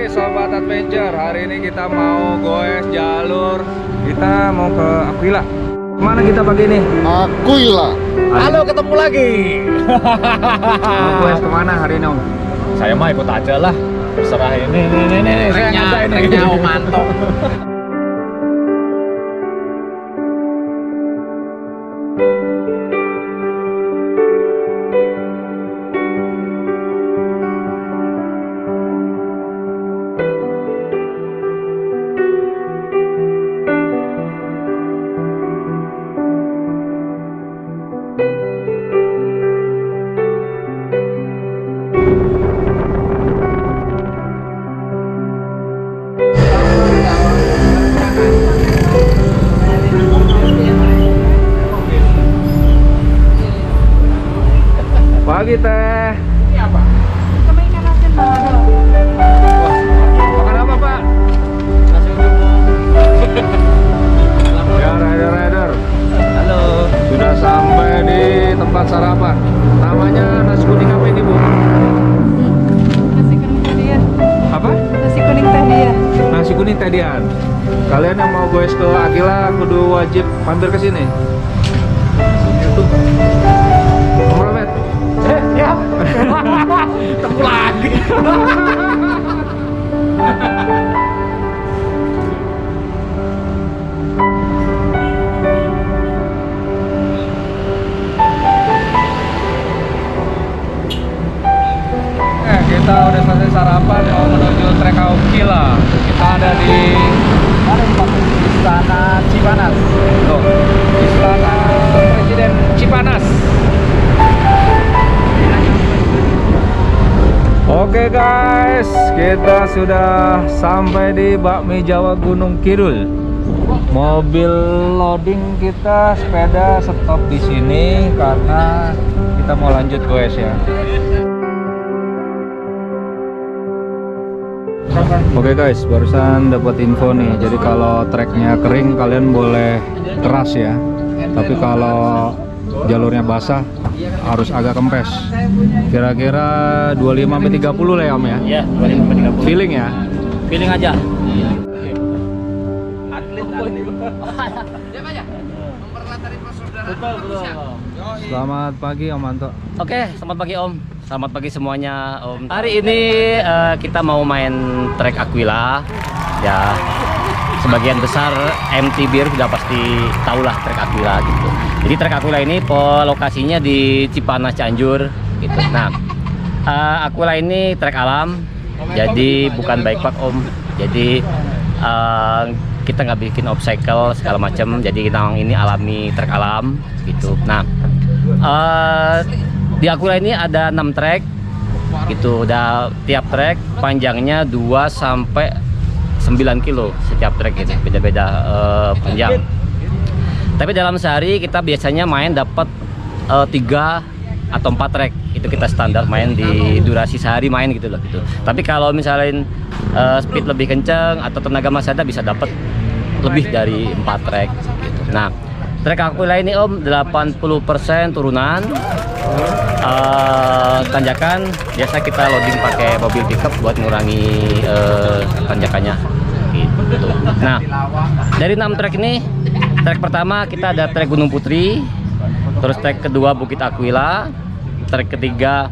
Sobat Adventure, hari ini kita mau goes jalur. Kita mau ke Aquila. Kemana kita pagi ini? Aquila. Halo, ketemu lagi. Mau goes kemana hari ini, Om? Saya mah ikut aja lah. Terserah ini. Saya ngajak ini. Mantap. Pagi teh. Ini apa? Sama ikan asin Bang. Wah, makan apa Pak? Nasi uduk. Ya rider. Halo. Sudah sampai di tempat sarapan. Namanya nasi kuning apa ini Bu? Nasi kuning tadian. Apa? Nasi kuning tadian. Nasi kuning tadian. Kalian yang mau goes ke Aquila kudu wajib mampir ke sini. Nomor bet. Ya. Ketemu lagi. Kita udah selesai sarapan mau menuju trek Aquila. Kita ada di Istana Cipanas. tuh, Istana Presiden Cipanas. Oke guys, kita sudah sampai di Bakmi Jawa Gunung Kidul. Mobil loading kita, sepeda stop di sini karena kita mau lanjut guys ya. Oke guys, barusan dapat info nih. Jadi kalau treknya kering kalian boleh keras ya. Tapi kalau jalurnya basah harus agak kempes. Kira-kira 25-30 lah ya Om ya. Iya, 25-30. Feeling ya. Feeling aja. Selamat pagi Om Anto. Oke, selamat pagi Om. Selamat pagi semuanya Om. Hari ini kita mau main trek Aquila. Ya, sebagian besar MT Beer sudah pasti tahulah trek Aquila gitu. Jadi trek Aquila ini lokasinya di Cipanas Cianjur gitu. Nah, Aquila ini trek alam. Jadi bukan bikepack Om. Jadi kita nggak bikin obstacle segala macam. Jadi kita ini alami trek alam gitu. Nah, di Aquila ini ada 6 trek gitu. Udah tiap trek panjangnya 2 sampai 9 kilo setiap trek ini, beda-beda panjang. Tapi dalam sehari kita biasanya main dapat 3 atau 4 trek. Itu kita standar main di durasi sehari main gitu loh gitu. Tapi kalau misalnya speed lebih kenceng atau tenaga masih ada, bisa dapat lebih dari 4 trek gitu. Nah, trek Aquila ini Om 80% turunan, tanjakan. Biasa kita loading pakai mobil pickup buat ngurangi tanjakannya gitu. Nah, dari 6 trek ini, trek pertama kita ada trek Gunung Putri, terus trek kedua Bukit Aquila, trek ketiga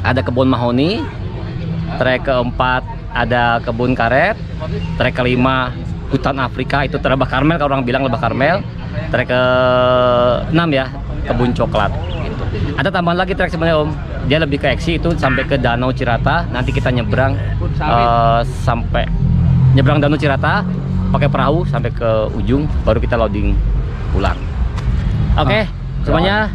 ada kebun mahoni, trek keempat ada kebun karet, trek kelima hutan Afrika, itu Lebah Karmel kalau orang bilang Lebah Karmel, trek ke-6 ya kebun coklat gitu. Ada tambahan lagi trek sebenarnya Om, dia lebih ke eksi, itu sampai ke Danau Cirata. Nanti kita nyebrang sampai nyebrang Danau Cirata pakai perahu sampai ke ujung, baru kita loading pulang. Oke, semuanya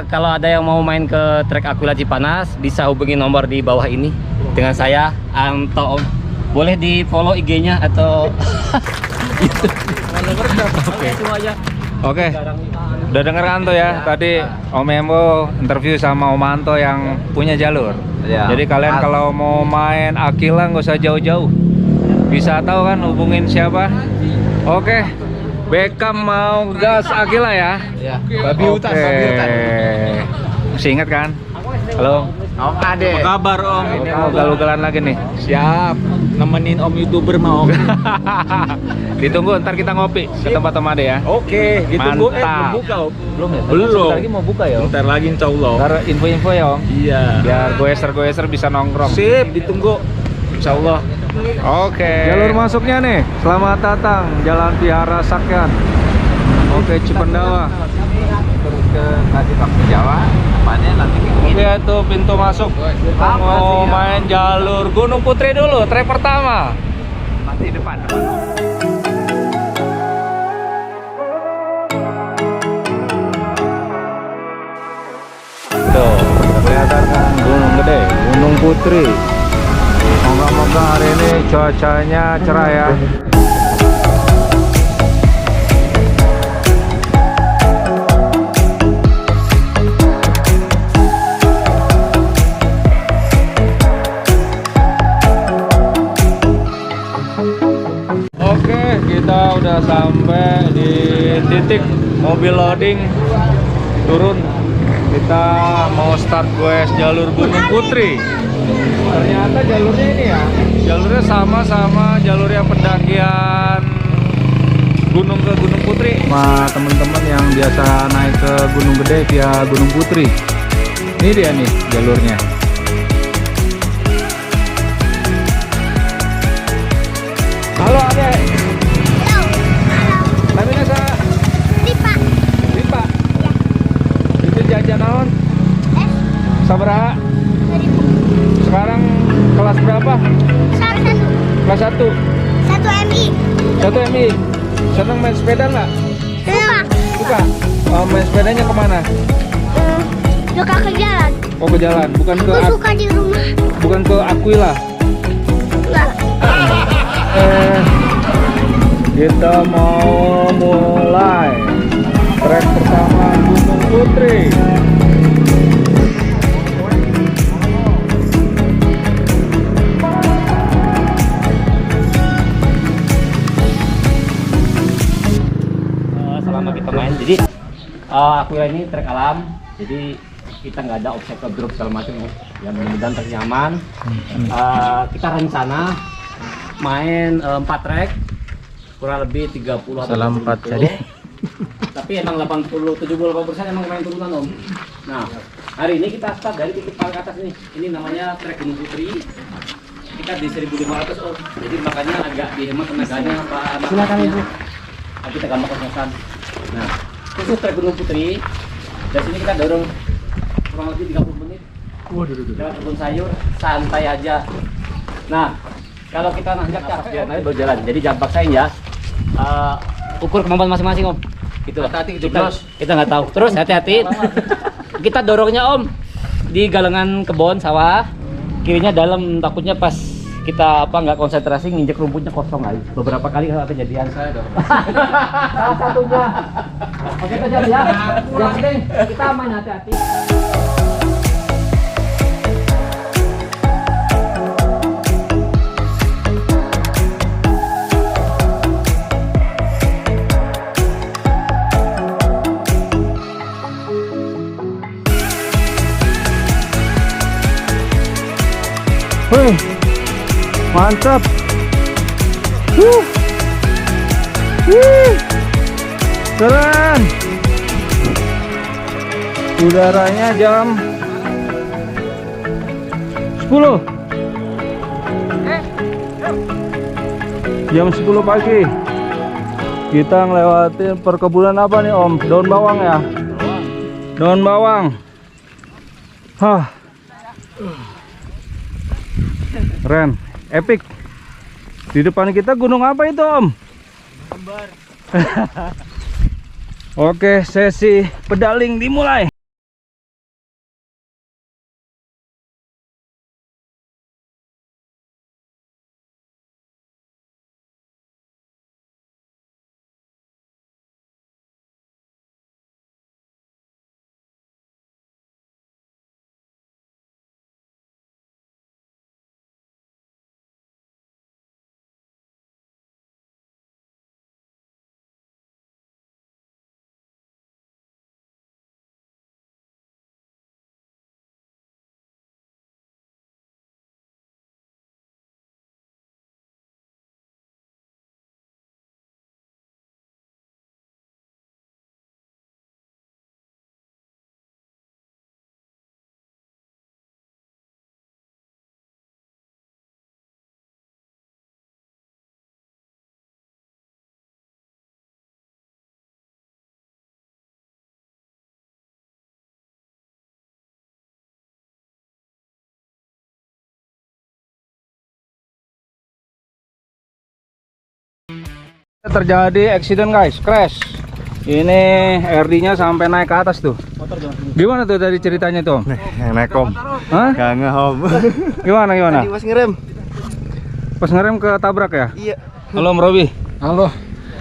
kalau ada yang mau main ke trek Aquila Cipanas bisa hubungi nomor di bawah ini dengan saya Anto Om. Boleh di follow IG-nya atau Oke. Udah denger kan tuh ya, tadi Om Embo interview sama Om Anto yang punya jalur. Ya. Jadi kalian kalau mau main Aquila nggak usah jauh-jauh, bisa tahu kan hubungin siapa. Oke, Beckham mau gas Aquila ya. Ya. Babi hutan. Masih ingat kan? Halo, Om Ade. Apa kabar Om? Mau galau-galan lagi nih. Siap. Nemenin Om YouTuber mau. Ditunggu ntar kita ngopi ke tempat Om Ade ya. Oke, ditunggu. Mantap. Belum buka Om. Belum ya? Belum. Sebentar lagi mau buka ya Om. Bentar lagi insya Allah. Ntar info-info ya Om. Iya. Biar goeser-goeser bisa nongkrong. Sip, ditunggu. Insya Allah. Oke. Jalur masuknya nih. Selamat datang Jalan Vihara Sakyan. Oke, Cipendawa. Terus ke tadi Bakti Jawa. Apanya nanti ke Oke, itu pintu masuk. Kita mau main jalur Gunung Putri dulu, trek pertama. nanti depan. Tuh, kelihatan kan Gunung Gede, Gunung Putri. Moga-moga hari ini cuacanya cerah ya. Oke, kita udah sampai di titik mobil loading turun. Kita mau start goes jalur Gunung Putri. Ternyata jalurnya ini ya, jalurnya sama jalurnya pendakian gunung ke Gunung Putri. Sama teman-teman yang biasa naik ke Gunung Gede via Gunung Putri. Ini dia nih jalurnya. Halo Ade. Namanya sa Ripa. Itu jajan naon? Sabaraha? Sekarang kelas berapa? Kelas 1. 1 MI. 1 MI. Senang main sepeda nggak? Suka. Oh, main sepedanya kemana? Suka ke jalan. Oh, ke jalan, bukan ke Aku suka di rumah. bukan ke Aquila. Enggak. Kita mau mulai trek pertama Gunung Putri. Selama kita main, jadi Aquila ini trek alam, jadi kita nggak ada obstacle drop segala macam ya, mudah-mudahan trek nyaman. Kita rencana main 4 trek kurang lebih 30 atau 40. jadi. Tapi emang 80-70% emang main turunan Om. Nah, hari ini kita start dari titik paling atas nih. Ini namanya trek Gunung Putri. Kita di 1500 Om. Jadi makanya agak dihemat tenaganya Pak. Silakan Ibu. Tapi kita gampang kos-kosan. Nah, khusus trek Gunung Putri. Dari sini kita dorong kurang lebih 30 menit. Jalan kebun sayur, santai aja. Nah, kalau kita nanjak ke atas nanti baru jalan. Jadi jangan paksain ya. Ukur kemampuan masing-masing Om. Gitu. Hati-hati Kita nggak tahu. Terus hati-hati. Kita dorongnya Om di galengan kebun sawah. Kirinya dalam, takutnya pas kita nggak konsentrasi nginjek rumputnya kosong lagi. Beberapa kali kejadian. Saya dong. Salah satunya. Oke kita jalan ya. Yang penting kita aman, hati-hati. Wih, mantap. Keren. Udaranya jam 10. Jam 10 pagi. Kita ngelewatin perkebunan apa nih Om? Daun bawang ya? Daun bawang. Hah. Keren, epic. Di depan kita gunung apa itu Om? Oke, sesi pedaling dimulai. Terjadi accident guys, crash. Ini RD-nya sampai naik ke atas tuh. Gimana tuh dari ceritanya tuh? Yang naik om. Hah? Gak om. Gimana? Pas ngerem. Pas ngerem ke tabrak ya? Iya. Halo Om Robi. Halo.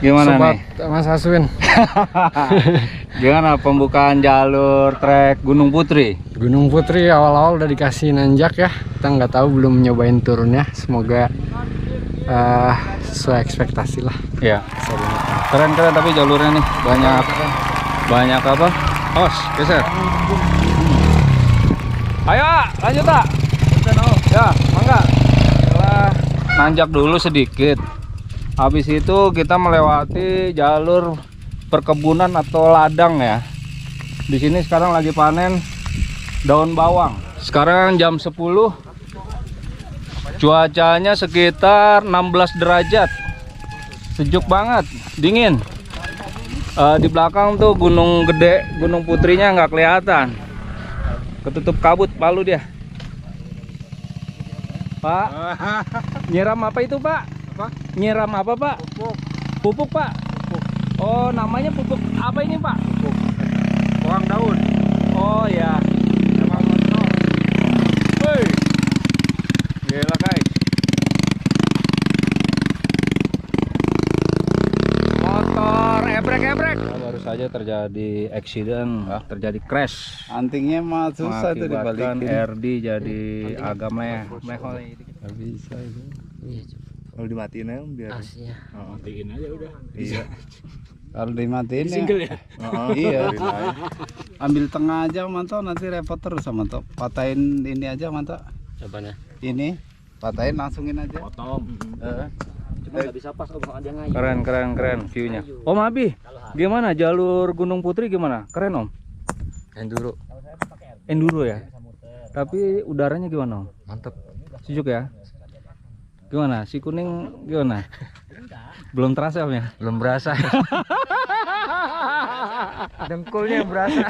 Gimana Sobat nih? Mas Aswin. Gimana pembukaan jalur trek Gunung Putri? Gunung Putri awal-awal udah dikasih nanjak ya. Kita nggak tahu, belum nyobain turunnya. Semoga sesuai ekspektasi lah. Ya. Keren tapi jalurnya nih banyak apa? Os, geser. Ayo, lanjut tak? Ya, mangga. Setelah nanjak dulu sedikit. Habis itu kita melewati jalur perkebunan atau ladang ya. Di sini sekarang lagi panen daun bawang. Sekarang jam 10. Cuacanya sekitar 16 derajat. Sejuk banget, dingin. Di belakang tuh gunung gede, Gunung Putrinya nggak kelihatan. Ketutup kabut palu dia. Pak, nyiram apa itu Pak? Nyiram apa Pak? Pupuk Pak? Oh, namanya pupuk apa ini Pak? Bawang daun. Oh ya. Woi. Gila guys. Motor ebrek. Baru saja terjadi accident, terjadi crash. Antingnya mah susah tuh Mengakibatkan dibalikin. RD jadi agak melehoi. Nggak bisa itu. Kalau dimatiin aja biar. Matiin aja udah. Iya. Kalau dimatiin ya. Single ya? Iya. Ambil tengah aja mantap, nanti repot terus sama mantap. Patahin ini aja mantap. Apanya? Ini patahin langsungin aja. Potong. Cuma nggak bisa pas om, ada ngayu. Keren view-nya. Om Abi, gimana jalur Gunung Putri gimana? Keren Om? Enduro ya? Tapi udaranya gimana Om? Mantep. Sejuk ya? Gimana? Si kuning gimana? Belum terasa Om ya? Belum berasa. Dengkulnya berasa.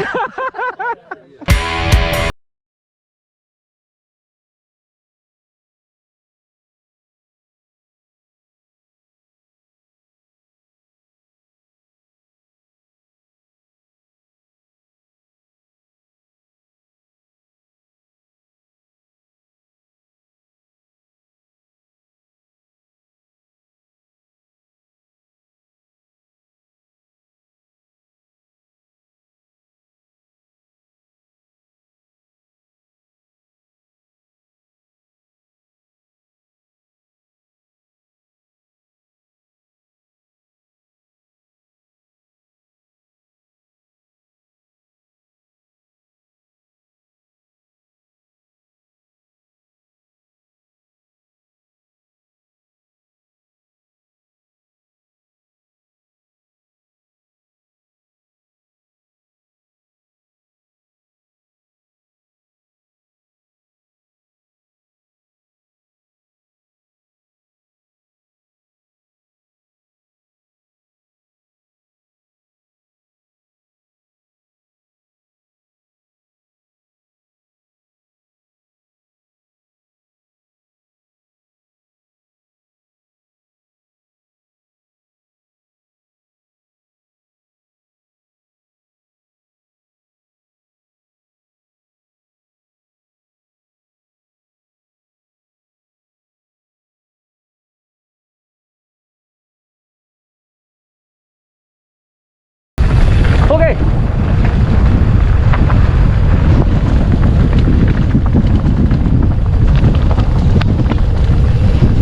Oke.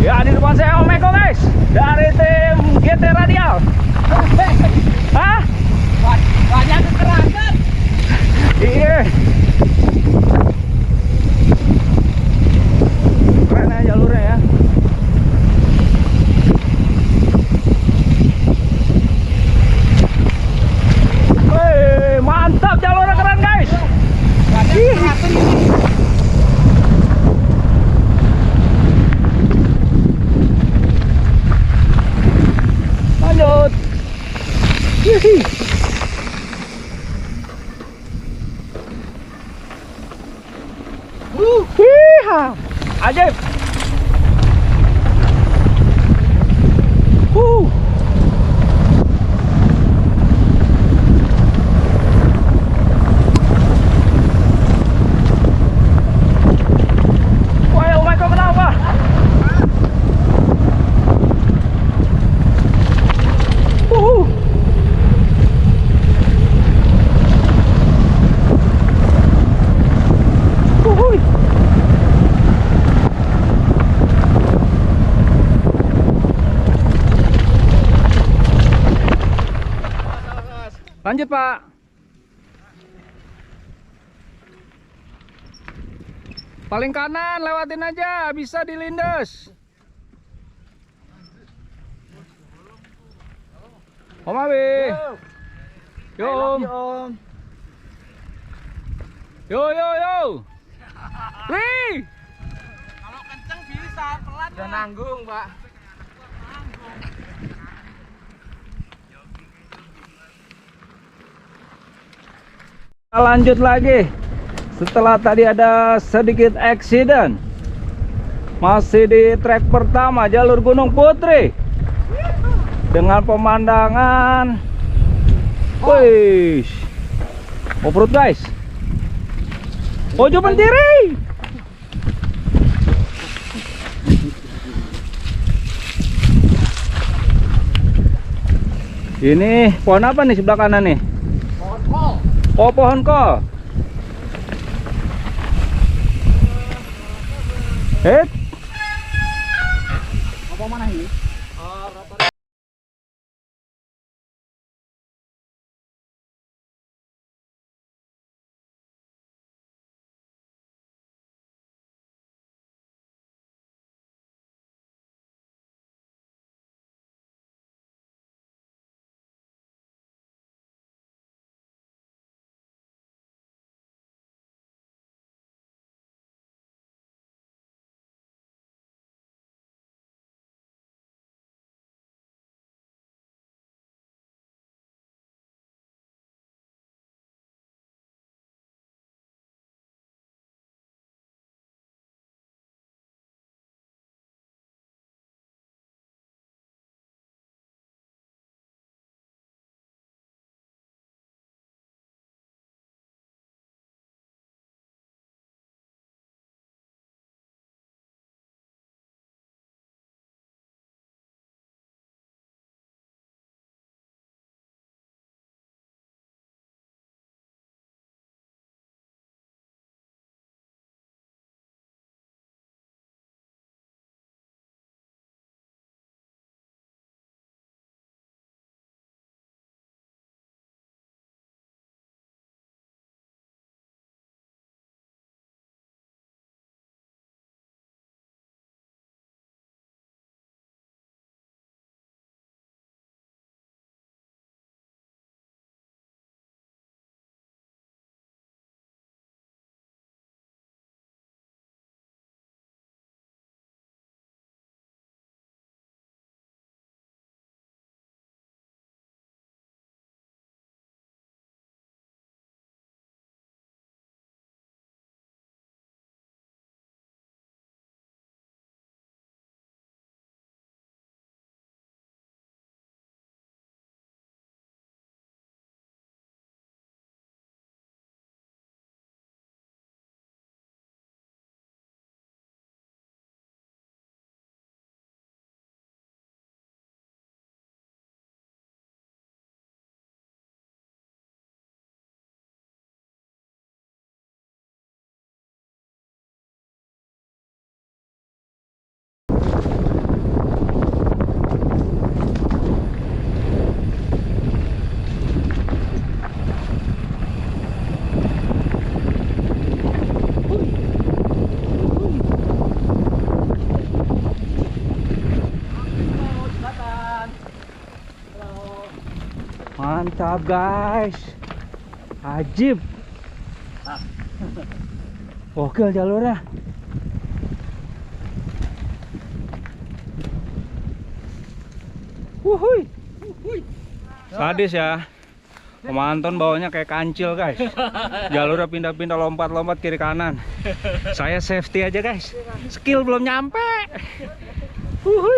Ya, di depan saya Om Eko guys, dari tim GT Radial. Hah? Banyak kekerasan. Iya. Keren ya jalurnya ya. Mantap, jalurnya keren guys. Lanjut. Lanjut, Pak. Paling kanan, lewatin aja, bisa dilindes. Om Abi. Yo, Om. Yo. Wih. Kalau kenceng bisa, pelan. Udah nanggung, Pak. Kita lanjut lagi. Setelah tadi ada sedikit accident. Masih di trek pertama jalur Gunung Putri. Dengan pemandangan wih, off-road guys. Ojo mentiri. Ini pohon apa nih sebelah kanan nih? Pohon kol. Oh, pohon kol. Apa mana ini? Mantap guys, ajib. Oke jalurnya. Wuhui. Sadis ya. Om Anton bawanya kayak kancil guys. Jalurnya pindah-pindah, lompat-lompat kiri kanan. Saya safety aja guys. Skill belum nyampe. Wuhui.